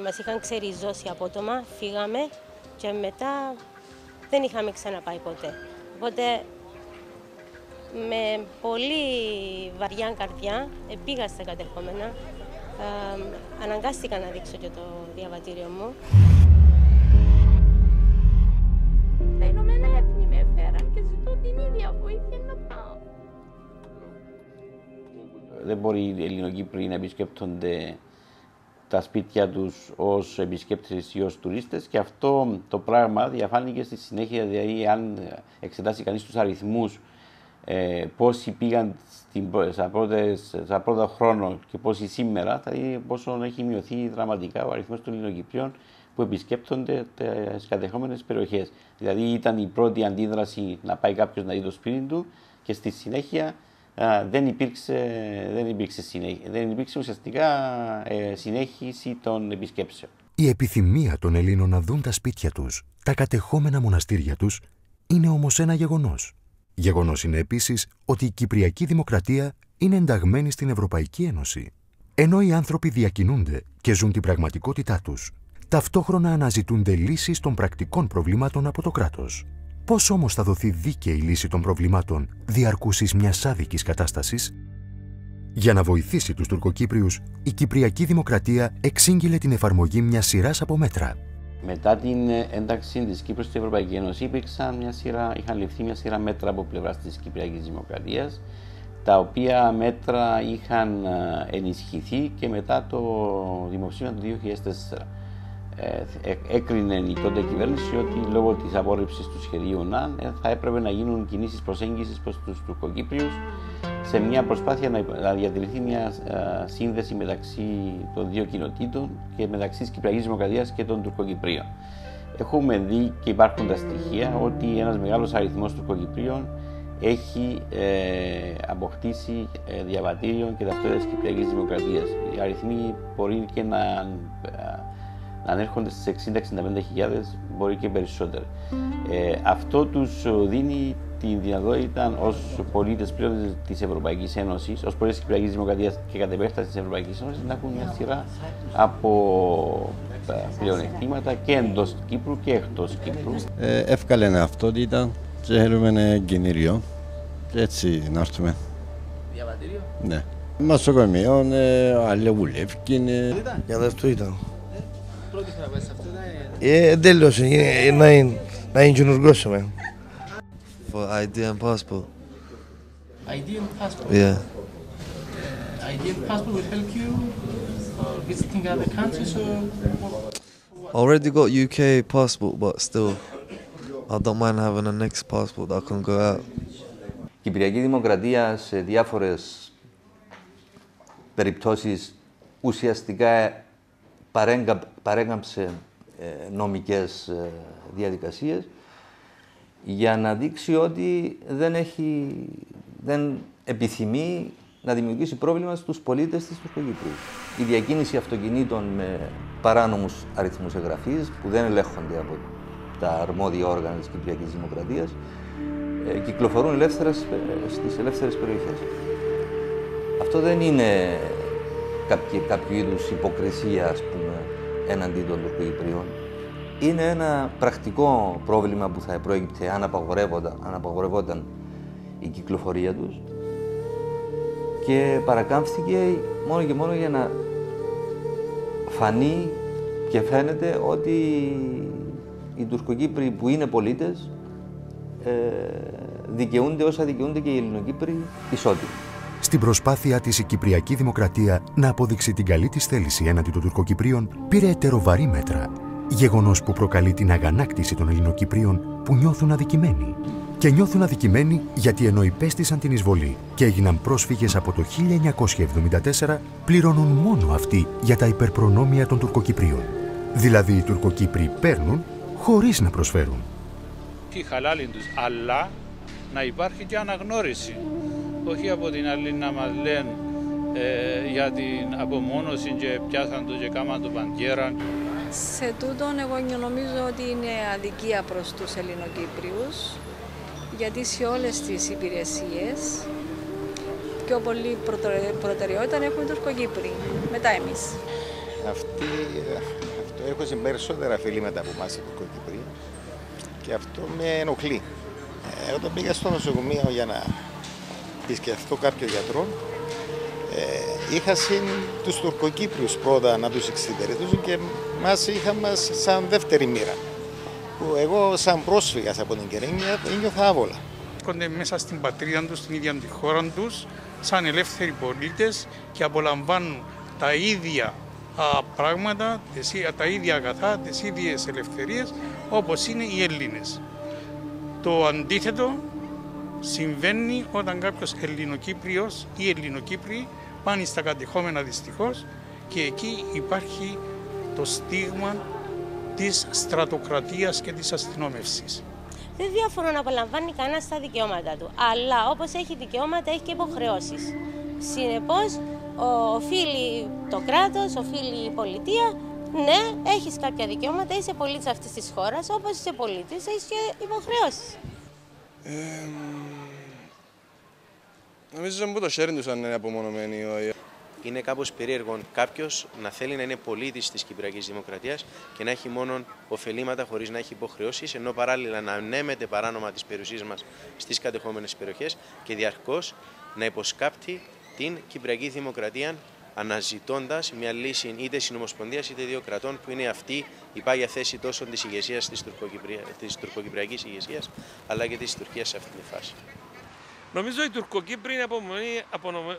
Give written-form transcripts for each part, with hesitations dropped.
Μας είχαν ξεριζώσει απότομα, φύγαμε και μετά δεν είχαμε ξαναπάει ποτέ. Οπότε με πολύ βαριά καρδιά πήγα στα κατεχόμενα. Αναγκάστηκα να δείξω και το διαβατήριο μου. Τα Ηνωμένα Έθνη με έφεραν και ζητώ την ίδια βοήθεια να πάω. Δεν μπορεί οι Ελληνοκύπροι να επισκέπτονται τα σπίτια τους ως επισκέπτες ή ως τουρίστες, και αυτό το πράγμα διαφάνηκε στη συνέχεια. Δηλαδή, αν εξετάσει κανείς τους αριθμούς, πόσοι πήγαν στα πρώτα χρόνο και πόσοι σήμερα, θα δει πόσο έχει μειωθεί δραματικά ο αριθμός των Ελληνοκυπρίων που επισκέπτονται τις κατεχόμενες περιοχές. Δηλαδή, ήταν η πρώτη αντίδραση να πάει κάποιος να δει το σπίτι του, και στη συνέχεια δεν υπήρξε ουσιαστικά συνέχιση των επισκέψεων. Η επιθυμία των Ελλήνων να δουν τα σπίτια τους, τα κατεχόμενα μοναστήρια τους, είναι όμως ένα γεγονός. Γεγονός είναι επίσης ότι η Κυπριακή Δημοκρατία είναι ενταγμένη στην Ευρωπαϊκή Ένωση. Ενώ οι άνθρωποι διακινούνται και ζουν την πραγματικότητά τους, ταυτόχρονα αναζητούνται λύσεις των πρακτικών προβλημάτων από το κράτος. Πώς όμως θα δοθεί δίκαιη λύση των προβλημάτων διαρκούσης μιας άδικης κατάστασης? Για να βοηθήσει τους Τουρκοκύπριους, η Κυπριακή Δημοκρατία εξήγηλε την εφαρμογή μιας σειράς από μέτρα. Μετά την ένταξη της Κύπρου στην Ευρωπαϊκή Ένωση, είχαν ληφθεί μια σειρά μέτρα από πλευράς της Κυπριακής Δημοκρατίας, τα οποία μέτρα είχαν ενισχυθεί και μετά το δημοψήφισμα του 2004. Έκρινε η τότε κυβέρνηση ότι λόγω της απόρριψης του σχεδίου ΝΑΝ θα έπρεπε να γίνουν κινήσεις προσέγγισης προς τους Τουρκοκύπριους, σε μια προσπάθεια να διατηρηθεί μια σύνδεση μεταξύ των δύο κοινοτήτων και μεταξύ της Κυπριακής Δημοκρατίας και των Τουρκοκυπρίων. Έχουμε δει και υπάρχουν τα στοιχεία ότι ένας μεγάλος αριθμός Τουρκοκυπρίων έχει αποκτήσει διαβατήριο και ταυτότητα της Κυπριακής Δημοκρατίας. Οι αριθμοί μπορεί και να ανέρχονται στις 60-65.000, μπορεί και περισσότερο. Αυτό τους δίνει τη δυνατότητα ως πολίτες πλέον της Ευρωπαϊκής Ένωσης, ως πολίτες της Κυπριακής Δημοκρατίας και κατ' επέκταση της Ευρωπαϊκής Ένωσης, να έχουν μια σειρά από πλεονεκτήματα και εντός Κύπρου και εκτός Κύπρου. Εύκολα είναι αυτότητα και θέλουμε εγκαινήριο και έτσι να έρθουμε. Διαβατήριο? Ναι. Νοσοκομείο, αλληλεγουλεύει. Για δεύτερο ήταν. Πρώτη φορά πάει σε αυτό ήταν... Τέλειωσε, να είναι καινούργος. For ID and passport. ID and passport? Yeah. ID and passport will help you visiting other countries or... Already got UK passport, but still, I don't mind having a next passport that I can go out. Η Κυπριακή Δημοκρατία σε διάφορες περιπτώσεις ουσιαστικά παρέγραψε νομικές διαδικασίες για να δείξει ότι δεν επιθυμεί να δημιουργήσει πρόβλημα στους πολίτες της Τουρκοκύπρου. Η διακίνηση αυτοκινήτων με παράνομους αριθμούς εγγραφής που δεν ελέγχονται από τα αρμόδια όργανα της Κυπριακής Δημοκρατίας κυκλοφορούν ελεύθερα στις ελεύθερες περιοχές. Αυτό δεν είναι κάποιο είδους υποκρισία, ας πούμε, έναντι των Τουρκοκυπρίων. Είναι ένα πρακτικό πρόβλημα που θα προέκυπτε αν απαγορευόταν η κυκλοφορία τους, και παρακάμφθηκε μόνο και μόνο για να φανεί και φαίνεται ότι οι Τουρκοκύπροι που είναι πολίτες δικαιούνται όσα δικαιούνται και οι Ελληνοκύπροι ισότιμοι. Στην προσπάθεια της η Κυπριακή Δημοκρατία να αποδείξει την καλή της θέληση έναντι των Τουρκοκυπρίων, πήρε ετεροβαρή μέτρα. Γεγονός που προκαλεί την αγανάκτηση των Ελληνοκυπρίων που νιώθουν αδικημένοι. Και νιώθουν αδικημένοι γιατί ενώ υπέστησαν την εισβολή και έγιναν πρόσφυγες από το 1974, πληρώνουν μόνο αυτοί για τα υπερπρονόμια των Τουρκοκυπρίων. Δηλαδή οι Τουρκοκύπροι παίρνουν χωρίς να προσφέρουν. Η χαλάλη τους, αλλά να υπάρχει και αναγνώριση. Όχι από την άλλη να μας λένε για την απομόνωση και πιάσαν το και κάμαν το παντιέραν. Σε τούτον εγώ νομίζω ότι είναι αδικία προς τους Ελληνοκύπριους, γιατί σε όλες τις υπηρεσίες πιο πολύ προτεραιότητα έχουν οι Τουρκοκύπροι, μετά εμείς. Αυτοί έχω περισσότερα αφιλήματα από εμάς οι Τουρκοκύπριοι και αυτό με ενοχλεί. Όταν πήγα στο νοσοκομείο για να επισκεφθώ κάποιο γιατρό, είχα τους Τουρκοκύπριους πρώτα να τους εξυπηρετούσουν και μας είχαμε σαν δεύτερη μοίρα. Που εγώ σαν πρόσφυγας από την Κερίνια ένιωθα άβολα. Έρχονται μέσα στην πατρίδα τους, στην ίδια τη χώρα τους, σαν ελεύθεροι πολίτες και απολαμβάνουν τα ίδια πράγματα, τα ίδια αγαθά, τις ίδιες ελευθερίες όπως είναι οι Έλληνες. Το αντίθετο συμβαίνει όταν κάποιος Ελληνοκύπριος ή Ελληνοκύπριοι πάνε στα κατεχόμενα δυστυχώς και εκεί υπάρχει το στίγμα της στρατοκρατίας και της αστυνόμευσης. Δεν διαφορώ να απολαμβάνει κανένα τα δικαιώματα του, αλλά όπως έχει δικαιώματα έχει και υποχρεώσεις. Συνεπώς, οφείλει το κράτος, οφείλει η πολιτεία, ναι, έχεις κάποια δικαιώματα, είσαι πολίτης αυτής της χώρας, όπως είσαι πολίτης, έχεις και υποχρεώσεις. Νομίζω ότι το sharing τους αν είναι απομονωμένοι. Είναι κάπως περίεργο κάποιος να θέλει να είναι πολίτης της Κυπριακής Δημοκρατίας και να έχει μόνο ωφελήματα χωρίς να έχει υποχρεώσεις, ενώ παράλληλα να ανέμεται παράνομα της περιουσίας μας στις κατεχόμενες περιοχές και διαρκώς να υποσκάπτει την Κυπριακή Δημοκρατία, αναζητώντας μια λύση είτε συνομοσπονδίας είτε δύο κρατών, που είναι αυτή η πάγια θέση τόσο της ηγεσίας της τουρκοκυπριακής ηγεσίας, αλλά και της Τουρκίας σε αυτή τη φάση. Νομίζω ότι οι Τουρκοκύπροι είναι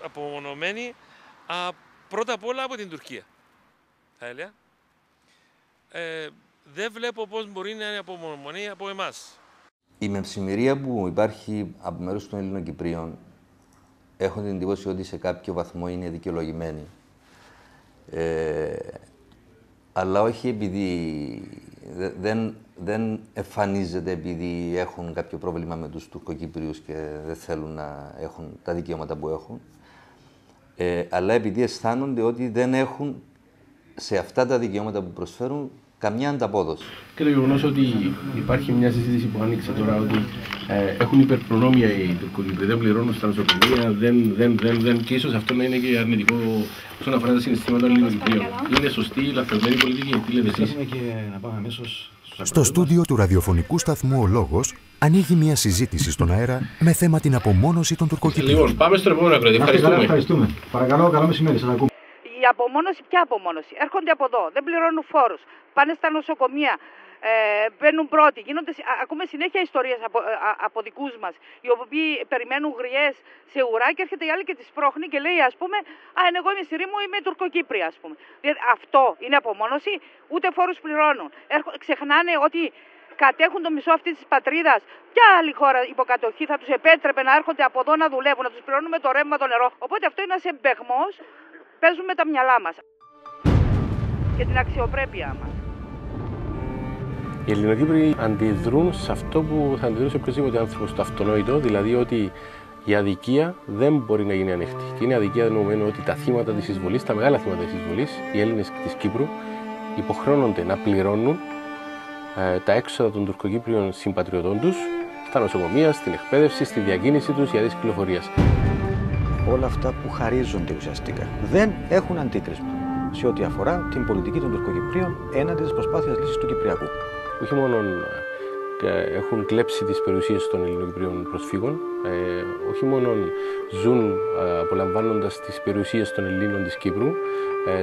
απομονωμένοι πρώτα απ' όλα από την Τουρκία. Θα έλεγα. Δεν βλέπω πώς μπορεί να είναι απομονωμένοι από εμάς. Η μεψημερία που υπάρχει από μέρους των Ελληνοκυπρίων, έχω την εντύπωση ότι σε κάποιο βαθμό είναι δικαιολογημένη. Αλλά όχι επειδή δεν εμφανίζεται επειδή έχουν κάποιο πρόβλημα με τους Τουρκοκύπριους και δεν θέλουν να έχουν τα δικαιώματα που έχουν, αλλά επειδή αισθάνονται ότι δεν έχουν σε αυτά τα δικαιώματα που προσφέρουν καμιά ανταπόδοση. Και το γεγονός ότι υπάρχει μια συζήτηση που άνοιξε τώρα ότι έχουν υπερπρονόμια οι Τουρκοκύπροι, δεν πληρώνουν στα νοσοκομεία, δεν, και ίσως αυτό να είναι και αρνητικό όσον αφορά τα συναισθήματα των Ελληνοκυπρίων. Είναι σωστή η λαθασμένη πολιτική, τι λέτε εσείς? Στο στούντιο του ραδιοφωνικού σταθμού Ο Λόγος ανοίγει μια συζήτηση στον αέρα με θέμα την απομόνωση των Τουρκοκυπρίων. Λοιπόν, πάμε στο επόμενο ακροατή. Ευχαριστούμε. Παρακαλώ, καλό μεσημέρι, σας ακούμε. Η απομόνωση, ποια απομόνωση? Έρχονται από εδώ, δεν πληρώνουν φόρους, πάνε στα νοσοκομεία, μπαίνουν πρώτοι. Ακούμε συνέχεια ιστορίες από δικούς μας, οι οποίοι περιμένουν γριές σε ουρά και έρχεται η άλλη και τις πρόχνει και λέει, ας πούμε, εγώ είμαι στη Ρήμου, είμαι Τουρκοκύπρια, ας πούμε. Δηλαδή, αυτό είναι απομόνωση, ούτε φόρους πληρώνουν. Ξεχνάνε ότι κατέχουν το μισό αυτή της πατρίδας. Ποια άλλη χώρα υποκατοχή θα τους επέτρεπε να έρχονται από εδώ να δουλεύουν, να τους πληρώνουμε το ρεύμα, το νερό? Οπότε αυτό είναι ένας εμπεγμός. Παίζουμε τα μυαλά μας και την αξιοπρέπειά μας. Οι Ελληνοκύπροι αντιδρούν σε αυτό που θα αντιδρούσε οποιοδήποτε άνθρωπος, το αυτονόητο, δηλαδή ότι η αδικία δεν μπορεί να γίνει ανοιχτή. Και είναι αδικία δεδομένου ότι τα θύματα της εισβολής, τα μεγάλα θύματα της εισβολής, οι Έλληνες της Κύπρου, υποχρεώνονται να πληρώνουν τα έξοδα των Τουρκοκύπριων συμπατριωτών τους στα νοσοκομεία, στην εκπαίδευση, στη διακίνηση τους για τις κυκλοφορίες. Όλα αυτά που χαρίζονται ουσιαστικά δεν έχουν αντίκρισμα σε ό,τι αφορά την πολιτική των Τουρκοκυπρίων έναντι της προσπάθειας λύσης του Κυπριακού. Όχι μόνο έχουν κλέψει τις περιουσίες των Ελληνοκυπρίων προσφύγων, όχι μόνο ζουν απολαμβάνοντας τις περιουσίες των Ελλήνων της Κύπρου,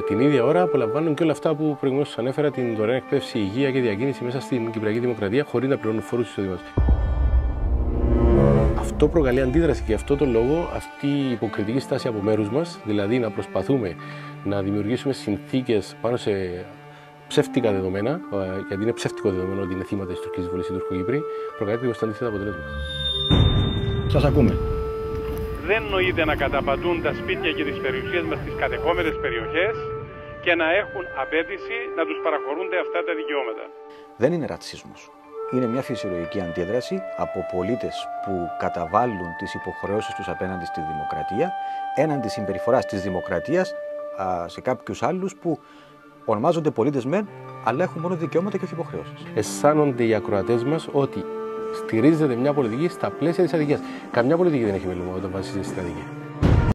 την ίδια ώρα απολαμβάνουν και όλα αυτά που προηγουμένως ανέφερα, την δωρεάν εκπαίδευση, υγεία και διακίνηση μέσα στην Κυπριακή Δημοκρατία, χωρίς να πληρώνουν φόρους εισοδήματος. Αυτό προκαλεί αντίδραση και αυτό το λόγο αυτή η υποκριτική στάση από μέρους μας, δηλαδή να προσπαθούμε να δημιουργήσουμε συνθήκες πάνω σε ψεύτικα δεδομένα, γιατί είναι ψεύτικο δεδομένο ότι είναι θύματα της τουρκικής εισβολής οι Τουρκοκύπροι, προκαλεί το αντίθετο αποτέλεσμα. Σας ακούμε. Δεν νοείται να καταπατούν τα σπίτια και τις περιουσίες μας στις κατεχόμενες περιοχές και να έχουν απέτηση να τους παραχωρούνται αυτά τα δικαιώματα. Δεν είναι ρατσισμός. Είναι μια φυσιολογική αντίδραση από πολίτες που καταβάλουν τις υποχρεώσεις τους απέναντι στη δημοκρατία, έναντι συμπεριφοράς της δημοκρατίας σε κάποιους άλλους που ονομάζονται πολίτες μεν, αλλά έχουν μόνο δικαιώματα και όχι υποχρεώσεις. Αισθάνονται οι ακροατές μας ότι στηρίζεται μια πολιτική στα πλαίσια της αδικίας. Καμιά πολιτική δεν έχει μέλημα όταν βασίζεται στην αδικία.